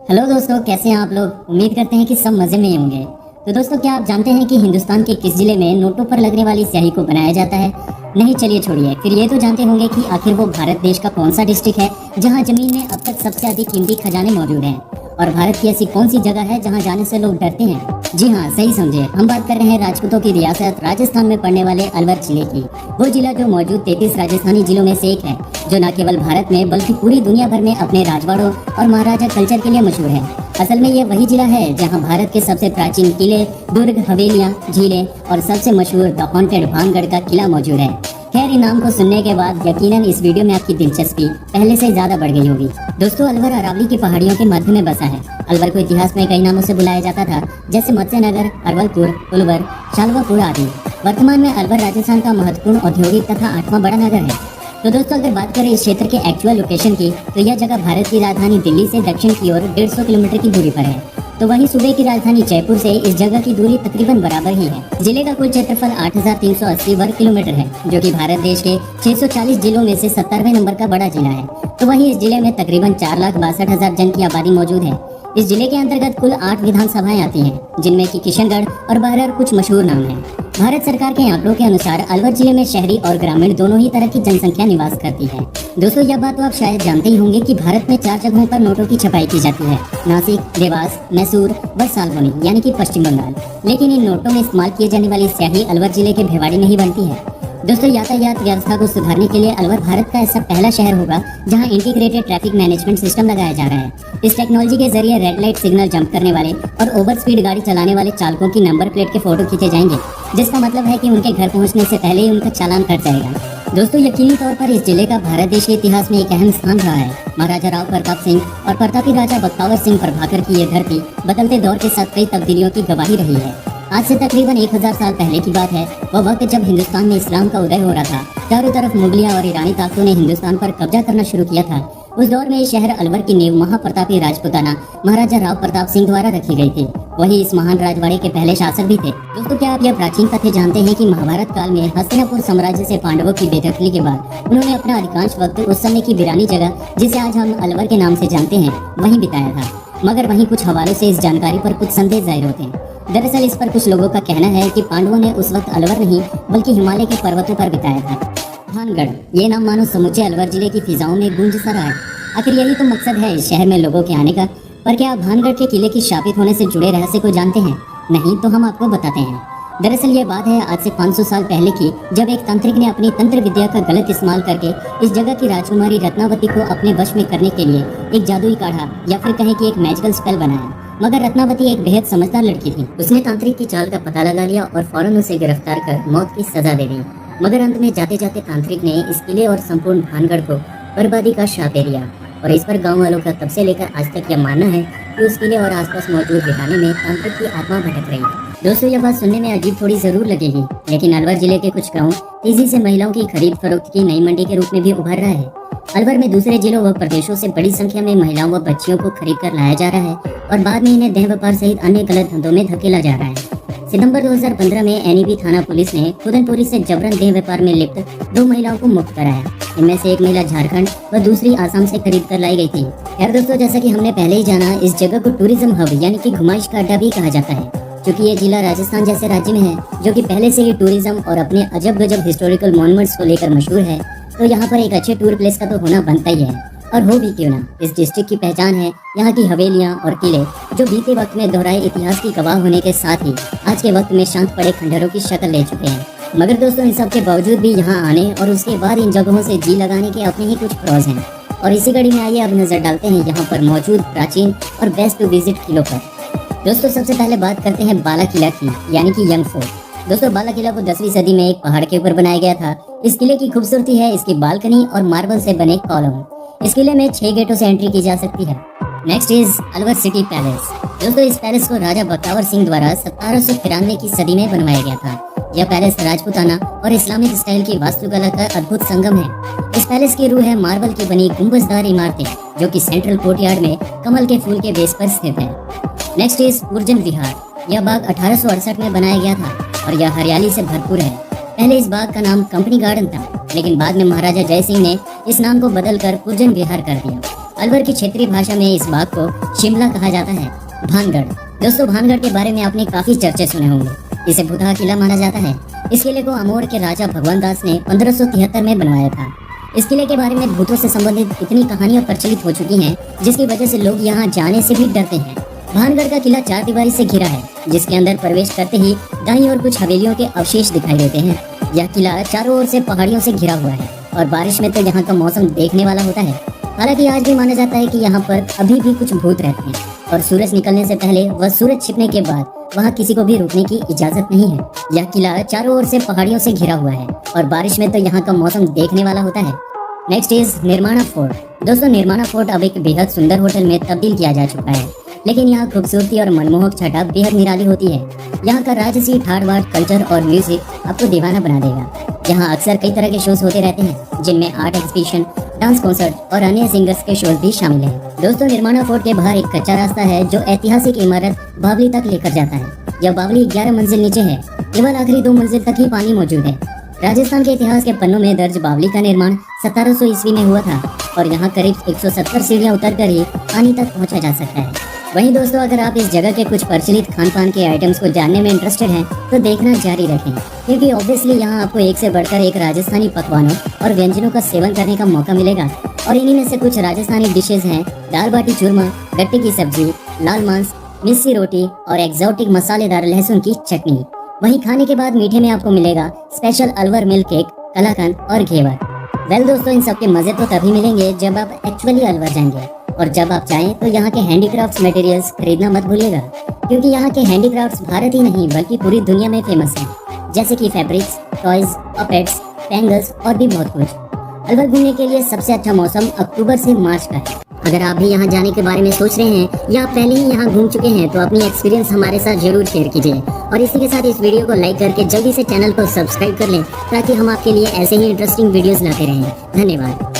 Hello दोस्तों, कैसे हैं आप लोग। उम्मीद करते हैं कि सब मज़े में होंगे। तो दोस्तों, क्या आप जानते हैं कि हिंदुस्तान के किस जिले में नोटों पर लगने वाली स्याही को बनाया जाता है? नहीं, चलिए छोड़िए, फिर ये तो जानते होंगे कि आखिर वो भारत देश का कौन सा डिस्ट्रिक्ट है जहां जमीन में अब तक सबसे अधिक कीमती खजाने मौजूद हैं, और भारत की ऐसी कौन सी जगह है जहां जाने से लोग डरते हैं। जी हाँ, सही समझे, हम बात कर रहे हैं राजपूतों की रियासत राजस्थान में पड़ने वाले अलवर जिले की। वो जिला जो मौजूद 33 राजस्थानी जिलों में से एक है, जो न केवल भारत में बल्कि पूरी दुनिया भर में अपने राजवाड़ों और महाराजा कल्चर के लिए मशहूर है। असल में ये वही जिला है जहां भारत के सबसे प्राचीन किले, दुर्ग, हवेलियां, झीलें और सबसे मशहूर द हॉन्टेड भानगढ़ का किला मौजूद है। खैर, इन नाम को सुनने के बाद यकीनन इस वीडियो में आपकी दिलचस्पी पहले से ज्यादा बढ़ गई होगी। दोस्तों, अलवर अरावली की पहाड़ियों के मध्य में बसा है। अलवर को इतिहास में कई नामों से बुलाया जाता था, जैसे मत्स्यनगर, अरवलपुर, उलवर, शालवापुर आदि। वर्तमान में अलवर राजस्थान का महत्वपूर्ण औद्योगिक तथा 8वां बड़ा नगर है। तो दोस्तों, अगर बात करें इस क्षेत्र के एक्चुअल लोकेशन की, तो यह जगह भारत की राजधानी दिल्ली से दक्षिण की ओर 150 किलोमीटर की दूरी पर है। तो वहीं सूबे की राजधानी जयपुर से इस जगह की दूरी तकरीबन बराबर ही है। जिले का कुल क्षेत्रफल 8,380 वर्ग किलोमीटर है, जो कि भारत देश के 640 जिलों में से 70वें नंबर का बड़ा जिला है। तो वहीं इस जिले में तकरीबन 4,62,000 जन की आबादी मौजूद है। इस जिले के अंतर्गत कुल 8 विधानसभाएं आती हैं, जिनमें कि किशनगढ़ और बहरर कुछ मशहूर नाम हैं। भारत सरकार के आंकड़ों के अनुसार अलवर जिले में शहरी और ग्रामीण दोनों ही तरह की जनसंख्या निवास करती है। दोस्तों, यह बात तो आप शायद जानते ही होंगे कि भारत में 4 जगहों पर नोटों की छपाई की जाती है: नासिक, देवास, मैसूर व सालबनी यानी कि पश्चिम बंगाल। लेकिन इन नोटों में इस्तेमाल किए जाने वाली स्याही अलवर जिले के भिवाड़ी में ही बनती है। दोस्तों, यातायात व्यवस्था को सुधारने के लिए अलवर भारत का ऐसा पहला शहर होगा जहां इंटीग्रेटेड ट्रैफिक मैनेजमेंट सिस्टम लगाया जा रहा है। इस टेक्नोलॉजी के जरिए रेड लाइट सिग्नल जंप करने वाले और ओवर स्पीड गाड़ी चलाने वाले चालकों की नंबर प्लेट के फोटो खींचे जाएंगे, जिसका मतलब है कि उनके घर पहुंचने से पहले ही उनका चालान कट जाएगा। दोस्तों, यकीनी तौर पर इस जिले का भारत देश के इतिहास में एक अहम स्थान रहा है। महाराजा राव प्रताप सिंह और प्रतापी राजा बख्तावर सिंह प्रभाकर की ये धरती बदलते दौर के साथ कई तब्दीलियों की गवाही रही है। आज से तकरीबन 1000 साल पहले की बात है। वह वक्त जब हिंदुस्तान में इस्लाम का उदय हो रहा था। चारों तरफ मुगलिया और ईरानी ताकतों ने हिंदुस्तान पर कब्जा करना शुरू किया था। उस दौर में शहर अलवर की नींव महाप्रतापी राजपुताना महाराजा राव प्रताप सिंह द्वारा रखी गई थी। वही इस महान राजवाड़े के पहले शासक भी थे। दोस्तों, क्या आप यह प्राचीन तथ्य जानते हैं कि महाभारत काल में हस्तिनापुर साम्राज्य से पांडवों की बेदखली के बाद उन्होंने अपना अधिकांश वक्त उस समय की वीरानी जगह, जिसे आज हम अलवर के नाम से जानते हैं, वहीं बिताया था। मगर वहीं कुछ हवालों से इस जानकारी पर कुछ संदेह जाहिर होते हैं। दरअसल इस पर कुछ लोगों का कहना है कि पांडवों ने उस वक्त अलवर नहीं बल्कि हिमालय के पर्वतों पर बिताया था। भानगढ़, ये नाम मानो समूचे अलवर जिले की फिजाओं में गूंज सा रहा है। आखिर यही तो मकसद है इस शहर में लोगों के आने का। पर क्या आप भानगढ़ के किले की शापित होने से जुड़े रहस्य को जानते हैं? नहीं तो हम आपको बताते हैं। दरअसल ये बात है आज से 500 साल पहले की, जब एक तांत्रिक ने अपनी तंत्र विद्या का गलत इस्तेमाल करके इस जगह की राजकुमारी रत्नावती को अपने वश में करने के लिए एक जादुई काढ़ा या फिर कहें कि एक मैजिकल स्पेल बनाया। मगर रत्नावती एक बेहद समझदार लड़की थी। उसने तांत्रिक की चाल का पता लगा लिया और फौरन उसे गिरफ्तार कर मौत की सजा दे दी। मगर अंत में जाते जाते तांत्रिक ने इस किले और संपूर्ण भानगढ़ को बर्बादी का शाप दे दिया। और इस पर गांव वालों का तब से लेकर आज तक यह मानना है कि उस किले और आसपास मौजूद वीराने में तांत्रिक की आत्मा भटक रही है। दोस्तों, यह बात सुनने में अजीब थोड़ी जरूर लगेगी, लेकिन अलवर जिले के कुछ गाँव तेजी से महिलाओं की खरीद फरोख्त की नई मंडी के रूप में भी उभर रहा है। अलवर में दूसरे जिलों व प्रदेशों से बड़ी संख्या में महिलाओं व बच्चियों को खरीद कर लाया जा रहा है और बाद में इन्हें देह व्यापार सहित अन्य गलत धंधों में धकेला जा रहा है। सितंबर 2015 में एनईबी थाना पुलिस ने खुदनपुरी से जबरन देह व्यापार में लिप्त 2 महिलाओं को मुक्त कराया। इनमें से एक महिला झारखंड व दूसरी आसाम से खरीद कर लाई गई थी। खैर दोस्तों, जैसा कि हमने पहले ही जाना, इस जगह को टूरिज्म हब यानी कि घुमाइश का अड्डा भी कहा जाता है, क्योंकि ये जिला राजस्थान जैसे राज्य में है, जो कि पहले से ही टूरिज्म और अपने अजब गजब हिस्टोरिकल मॉन्यूमेंट्स को लेकर मशहूर है। तो यहाँ पर एक अच्छे टूर प्लेस का तो होना बनता ही है। और हो भी क्यों ना, इस डिस्ट्रिक्ट की पहचान है यहाँ की हवेलियाँ और किले, जो बीते वक्त में दोहराए इतिहास की गवाह होने के साथ ही आज के वक्त में शांत पड़े खंडहरों की शक्ल ले चुके हैं। मगर दोस्तों, इन सब के बावजूद भी यहाँ आने और उसके बाद इन जगहों से जी लगाने के अपने ही कुछ प्रोज हैं। और इसी कड़ी में आइए अब नजर डालते हैं यहाँ पर मौजूद प्राचीन और बेस्ट टू विजिट किलों पर। दोस्तों, सबसे पहले बात करते हैं बाला किला की, यानी कि यंग फोर्ट। दोस्तों, बाला किला को 10वीं सदी में एक पहाड़ के ऊपर बनाया गया था। इस किले की खूबसूरती है इसकी बालकनी और मार्बल से बने कॉलम। इस किले में 6 गेटों से एंट्री की जा सकती है। Next is Alwar city palace. दोस्तों, इस पैलेस को राजा बख्तावर सिंह द्वारा 1793 की सदी में बनवाया गया था। यह पैलेस राजपूताना और इस्लामिक स्टाइल की वास्तुकला का अद्भुत संगम है। इस पैलेस की रूह है मार्बल की बनी गुंबजदार इमारतें, जो कि सेंट्रल कोर्टयार्ड में कमल के फूल के बेस पर स्थित है। नेक्स्ट इज कुर्जन विहार। यह बाग 1868 में बनाया गया था और यह हरियाली से भरपूर है। पहले इस बाग का नाम कंपनी गार्डन था, लेकिन बाद में महाराजा जय सिंह ने इस नाम को बदलकर कुर्जन विहार कर दिया। अलवर की क्षेत्रीय भाषा में इस बाग को शिमला कहा जाता है। भानगढ़ दोस्तों, भानगढ़ के बारे में आपने काफी चर्चे सुने होंगे। इसे भूतहा किला माना जाता है। इस किले को अमोर के राजा भगवान दास ने 1573 में बनवाया था। इस किले के बारे में भूतों से संबंधित इतनी कहानियां प्रचलित हो चुकी हैं, जिसकी वजह से लोग यहाँ जाने से भी डरते हैं। भानगढ़ का किला 4 दीवारी से घिरा है, जिसके अंदर प्रवेश करते ही दाईं ओर कुछ हवेलियों के अवशेष दिखाई देते हैं। यह किला चारों ओर से पहाड़ियों से घिरा हुआ है और बारिश में तो यहाँ का मौसम देखने वाला होता है। हालांकि आज भी माना जाता है कि यहाँ पर अभी भी कुछ भूत रहते हैं और सूरज निकलने से पहले व सूरज छिपने के बाद वहाँ किसी को भी रुकने की इजाजत नहीं है। यह किला चारों ओर से पहाड़ियों से घिरा हुआ है और बारिश में तो यहाँ का मौसम देखने वाला होता है। Next is Nirmana Fort. दोस्तों, निर्माणा फोर्ट अब एक बेहद सुंदर होटल में तब्दील किया जा चुका है, लेकिन यहाँ खूबसूरती और मनमोहक छटा बेहद निराली होती है। यहाँ का राजसी ठाड़ बाट कल्चर और म्यूजिक आपको दीवाना बना देगा। यहाँ अक्सर कई तरह के शोज होते रहते हैं, जिनमें आर्ट एग्जीबिशन, डांस कॉन्सर्ट और अन्य सिंगर्स के शोज भी शामिल हैं। दोस्तों, निर्माणा फोर्ट के बाहर एक कच्चा रास्ता है जो ऐतिहासिक इमारत बावली तक लेकर जाता है। यह बावली 11 मंजिल नीचे है, केवल आखिरी 2 मंजिल तक ही पानी मौजूद है। राजस्थान के इतिहास के पन्नों में दर्ज बावली का निर्माण 1700 ईस्वी में हुआ था और यहाँ करीब 170 सीढ़ियाँ उतरकर ही पानी तक पहुँचा जा सकता है। वहीं दोस्तों, अगर आप इस जगह के कुछ प्रचलित खान पान के आइटम्स को जानने में इंटरेस्टेड हैं तो देखना जारी रखें, क्योंकि ऑब्वियसली यहाँ आपको एक से बढ़कर एक राजस्थानी पकवानों और व्यंजनों का सेवन करने का मौका मिलेगा। और इन्हीं में से कुछ राजस्थानी डिशेज हैं दाल बाटी चूरमा, गट्टे की सब्जी, लाल मांस, मिस्सी रोटी और एक्सोटिक मसालेदार लहसुन की चटनी। वहीं खाने के बाद मीठे में आपको मिलेगा स्पेशल अलवर मिल्क केक, कलाकंद और घेवर। वेल दोस्तों, इन सब के मजे तो तभी मिलेंगे जब आप एक्चुअली अलवर जाएंगे, और जब आप चाहें तो यहाँ के हैंडीक्राफ्ट्स मटेरियल्स खरीदना मत भूलिएगा, क्योंकि यहाँ के हैंडीक्राफ्ट्स भारत ही नहीं बल्कि पूरी दुनिया में फेमस हैं, जैसे कि फैब्रिक्स, टॉयज, पपेट्स, बैंगल्स और भी बहुत कुछ। अलवर घूमने के लिए सबसे अच्छा मौसम अक्टूबर से मार्च का है। अगर आप भी यहाँ जाने के बारे में सोच रहे हैं या आप पहले ही यहाँ घूम चुके हैं तो अपनी एक्सपीरियंस हमारे साथ जरूर शेयर कीजिए। और इसी के साथ इस वीडियो को लाइक करके जल्दी से चैनल को सब्सक्राइब कर लें, ताकि हम आपके लिए ऐसे ही इंटरेस्टिंग वीडियोस लाते रहें। धन्यवाद।